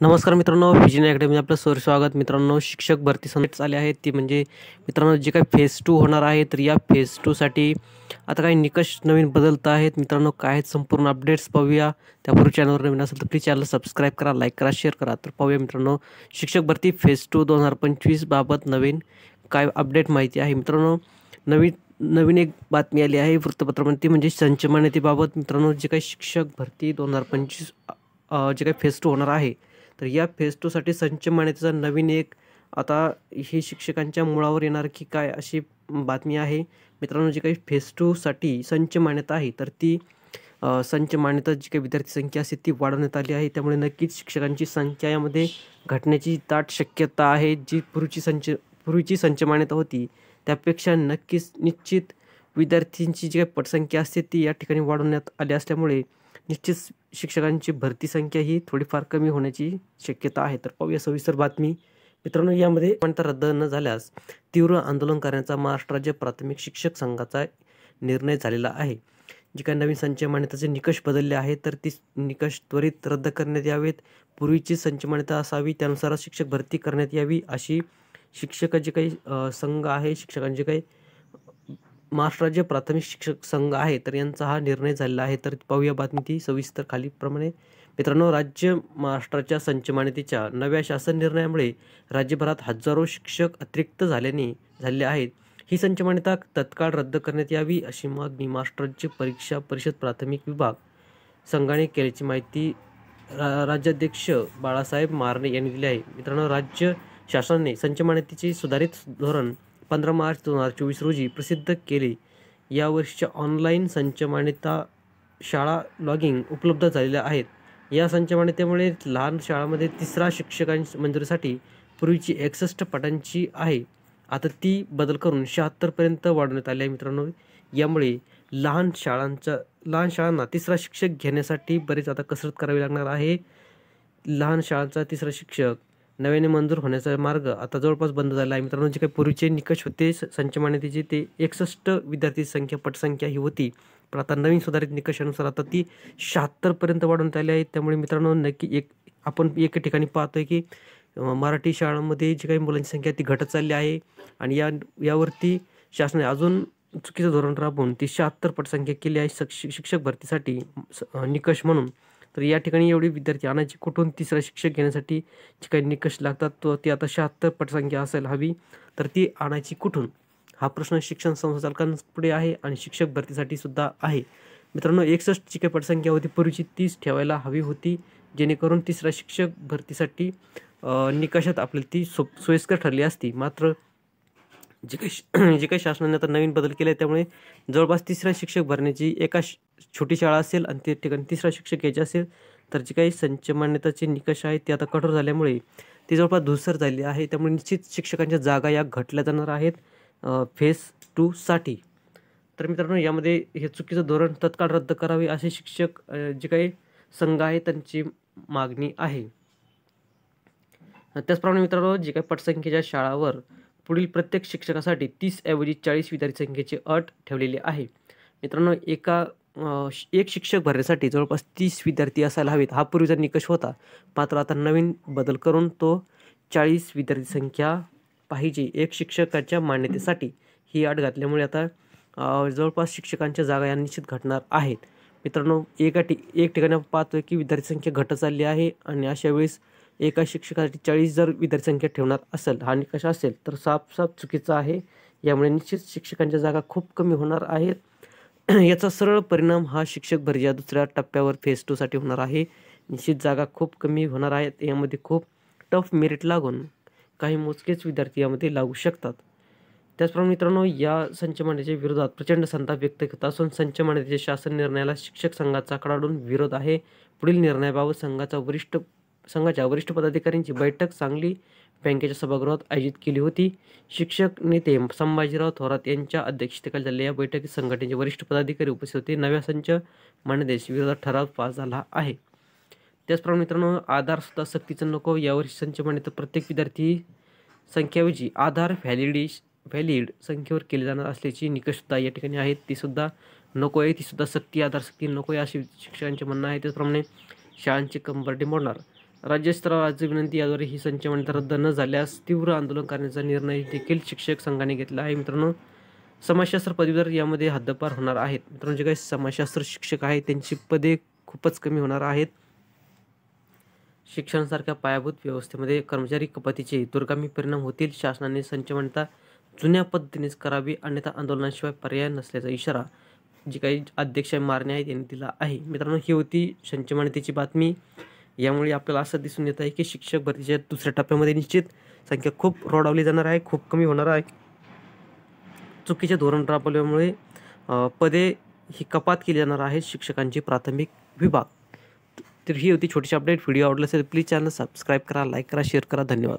नमस्कार मित्रांनो, vision academy आपलं स्वागत. मित्रांनो, शिक्षक भरती समिट्स आले आहेत. ती म्हणजे मित्रांनो जे काही फेज 2 होणार आहे, तर या फेज 2 साठी आता काही निकष नवीन बदलत आहेत. मित्रांनो, काय आहेत संपूर्ण अपडेट्स पाहूया. त्यापूर्वी चॅनलवर नवीन असेल तर प्लीज चॅनल सबस्क्राईब करा, लाईक करा, शेअर करा. तर पाहूया मित्रांनो, शिक्षक भरती फेज 2 2025 बाबत नवीन काय अपडेट माहिती आहे. मित्रांनो, नवीन एक बातमी आली आहे वृत्तपत्रामध्ये, म्हणजे संच मान्यतेबाबत. मित्रांनो, जे काही शिक्षक भरती 2025 जे काही फेज 2 होणार आहे, तर या फेज 2 साठी संच मान्यतेचा नवीन एक आता ही शिक्षकांच्या मुळावर येणार की काय अशी बातमी आहे. मित्रांनो, जी काही फेज 2 साठी संच मान्यता आहे, तर ती संच मान्यता जी काही विद्यार्थी संख्या असते ती वाढवण्यात आली आहे. त्यामुळे नक्कीच शिक्षकांची संख्या यामध्ये घटण्याची दाट शक्यता आहे. जी पूर्वीची संच मान्यता होती त्यापेक्षा नक्कीच निश्चित विद्यार्थ्यांची जी काही पटसंख्या असते ती या ठिकाणी वाढवण्यात आली असल्यामुळे निश्चित शिक्षकांची भरती संख्या ही थोडीफार कमी होण्याची शक्यता आहे. तर पाहूया सविस्तर बातमी. मित्रांनो, यामध्ये मान्यता रद्द न झाल्यास तीव्र आंदोलन करण्याचा महाराष्ट्र राज्य प्राथमिक शिक्षक संघाचा निर्णय झालेला आहे. जे काही नवीन संच मान्यतेचे निकष बदलले आहेत, तर ती निकष त्वरित रद्द करण्यात यावेत. पूर्वीची संच मान्यता असावी त्यानुसार शिक्षक भरती करण्यात यावी अशी शिक्षक जे काही संघ आहे, शिक्षकांचे काही महाराष्ट्र राज्य प्राथमिक शिक्षक संघ आहे, तर यांचा हा निर्णय झालेला आहे. तर पाहूया बातमी ती सविस्तर खालीलप्रमाणे. मित्रांनो, महाराष्ट्राच्या संच मान्यतेच्या नव्या शासन निर्णयामुळे राज्यभरात हजारो शिक्षक अतिरिक्त झाले आहेत. ही संच मान्यता तत्काळ रद्द करण्यात यावी अशी मागणी महाराष्ट्र राज्य परीक्षा परिषद प्राथमिक विभाग संघाने केल्याची माहिती राज्याध्यक्ष बाळासाहेब मारणे यांनी दिली आहे. मित्रांनो, राज्य शासनाने संच मान्यतेचे सुधारित धोरण 15 मार्च 2024 रोजी प्रसिद्ध केले. या वर्षीच्या ऑनलाईन संच मान्यता शाळा लॉगिंग उपलब्ध झालेल्या आहेत. या संच मान्यतेमुळे लहान शाळांमध्ये तिसरा शिक्षकांच्या मंजुरीसाठी पूर्वीची 61 पाठांची आहे, आता ती बदल करून 76 पर्यंत वाढवण्यात आली आहे. मित्रांनो, यामुळे लहान शाळांना तिसरा शिक्षक घेण्यासाठी बरेच आता कसरत करावी लागणार आहे. लहान शाळांचा तिसरा शिक्षक नव्याने मंजूर होण्याचा मार्ग आता जवळपास बंद झाला आहे. मित्रांनो, जे काही पूर्वीचे निकष होते संच मान्यतेचे ते 61 विद्यार्थी संख्या पटसंख्या ही होती, पण आता नवीन सुधारित निकषानुसार आता ती 76 पर्यंत वाढवण्यात आली आहे. त्यामुळे मित्रांनो, नक्की आपण एका ठिकाणी पाहतोय की मराठी शाळांमध्ये जी काही मुलांची संख्या ती घटत चालली आहे आणि यावरती शासनाने अजून चुकीचं धोरण राबवून ती 76 पटसंख्या केली आहे शिक्षक भरतीसाठी निकष म्हणून. तर या ठिकाणी एवढे विद्यार्थी आणायचे कुठून? तिसरा शिक्षक घेण्यासाठी जे काही निकष लागतात तो ती आता 76 पटसंख्या असायला हवी, तर ती आणायची कुठून? हा प्रश्न शिक्षण संचालकांपुढे आहे आणि शिक्षक भरतीसाठी सुद्धा आहे. मित्रांनो, 61 जी काही पटसंख्या होती पूर्वीची 30 ठेवायला हवी होती, जेणेकरून तिसरा शिक्षक भरतीसाठी निकषात आपल्याला ती सोयीस्कर ठरली असती. मात्र जे काही शासनाने आता नवीन बदल केले त्यामुळे जवळपास तिसरा शिक्षक भरण्याची एका छोटी शाळा असेल आणि त्या ठिकाणी तिसरा शिक्षक घ्यायचे असेल तर जे काही संच मान्यताचे निकष आहेत ते आता कठोर झाल्यामुळे ती जवळपास धूसर झाली आहे. त्यामुळे निश्चित शिक्षकांच्या जागा या घटल्या जाणार आहेत फेज 2 साठी. तर मित्रांनो, यामध्ये हे चुकीचं धोरण तत्काळ रद्द करावे असे शिक्षक जे काही संघ आहे त्यांची मागणी आहे. त्याचप्रमाणे मित्रांनो, जे काही पटसंख्येच्या शाळावर पुढील प्रत्येक शिक्षकासाठी 30 ऐवजी 40 विद्यार्थी संख्येची अट ठेवलेली आहे. मित्रांनो, एक शिक्षक भरण्यासाठी जवळपास 30 विद्यार्थी असायला हवेत, हा पूर्वीचा निकष होता. मात्र आता नवीन बदल करून तो 40 विद्यार्थी संख्या पाहिजे एक शिक्षकाच्या मान्यतेसाठी, ही अट घातल्यामुळे आता जवळपास शिक्षकांच्या जागा या निश्चित घटणार आहेत. मित्रांनो, एक ठिकाणी पाहतोय की विद्यार्थी संख्या घटत चालली आहे आणि अशा वेळेस एका शिक्षकासाठी 40 जर विद्यार्थी संख्या ठेवणार असेल, हा निकष असेल, तर साफ चुकीचा आहे. यामुळे निश्चित शिक्षकांच्या जागा खूप कमी होणार आहेत. याचा सरळ परिणाम हा शिक्षक भरतीच्या दुसऱ्या टप्प्यावर फेज 2 साठी होणार आहे. निश्चित जागा खूप कमी होणार आहेत. यामध्ये खूप टफ मेरिट लागून काही मोजकेच विद्यार्थी यामध्ये लागू शकतात. त्याचप्रमाणे मित्रांनो, या संच मान्यतेच्या विरोधात प्रचंड संताप व्यक्त होत असून संच मान्यतेच्या शासन निर्णयाला शिक्षक संघाचा कडाडून विरोध आहे. पुढील निर्णयाबाबत संघाच्या वरिष्ठ पदाधिकाऱ्यांची बैठक सांगली बँकेच्या सभागृहात आयोजित केली होती. शिक्षक नेते संभाजीराव थोरात यांच्या अध्यक्षतेखाली झालेल्या या बैठकीत संघटनेचे वरिष्ठ पदाधिकारी उपस्थित होते. नव्या संच मान्यतेस विरोधात ठराव पास झाला आहे. त्याचप्रमाणे मित्रांनो, आधार सुद्धा सक्तीचं नको. यावर्षी संच मान्यता प्रत्येक विद्यार्थी संख्येऐवजी आधार व्हॅलिड संख्येवर केले जाणार असल्याची निकष सुद्धा या ठिकाणी आहेत, ती सुद्धा नको आहे. ती सुद्धा आधार सक्ती नको आहे असे शिक्षकांचे म्हणणं आहे. त्याचप्रमाणे शाळांची कंबरडी मोडणार राज्यस्तरावर आज विनंती याद्वारे ही संचमंडळ रद्द न झाल्यास तीव्र आंदोलन करण्याचा निर्णय देखील शिक्षक संघाने घेतला आहे. मित्रांनो, समाजशास्त्र पदवीधर यामध्ये हद्दपार होणार आहेत. मित्रांनो, जे काही समाजशास्त्र शिक्षक आहेत त्यांची पदे खूपच कमी होणार आहेत. शिक्षणासारख्या पायाभूत व्यवस्थेमध्ये कर्मचारी कपातीचे दूरगामी परिणाम होतील. शासनाने संचमंडळता जुन्या पद्धतीनेच करावी, अन्यथा आंदोलनाशिवाय पर्याय नसल्याचा इशारा जी काही अध्यक्ष मारणे आहेत यांनी दिला आहे. मित्रांनो, ही होती संचमंडळाची बातमी. यामुळे आपल्याला असं दिसून येत आहे की शिक्षक भरतीच्या दुसऱ्या टप्प्यामध्ये निश्चित संख्या खूप रोडावली जाणार आहे, खूप कमी होणार आहे. चुकीचे धोरण राबवल्यामुळे पदे ही कपात केली जाणार आहे शिक्षकांची प्राथमिक विभाग. तर ही होती छोटीशी अपडेट. व्हिडिओ आवडला असेल प्लीज चॅनल सबस्क्राईब करा, लाईक करा, शेअर करा. धन्यवाद.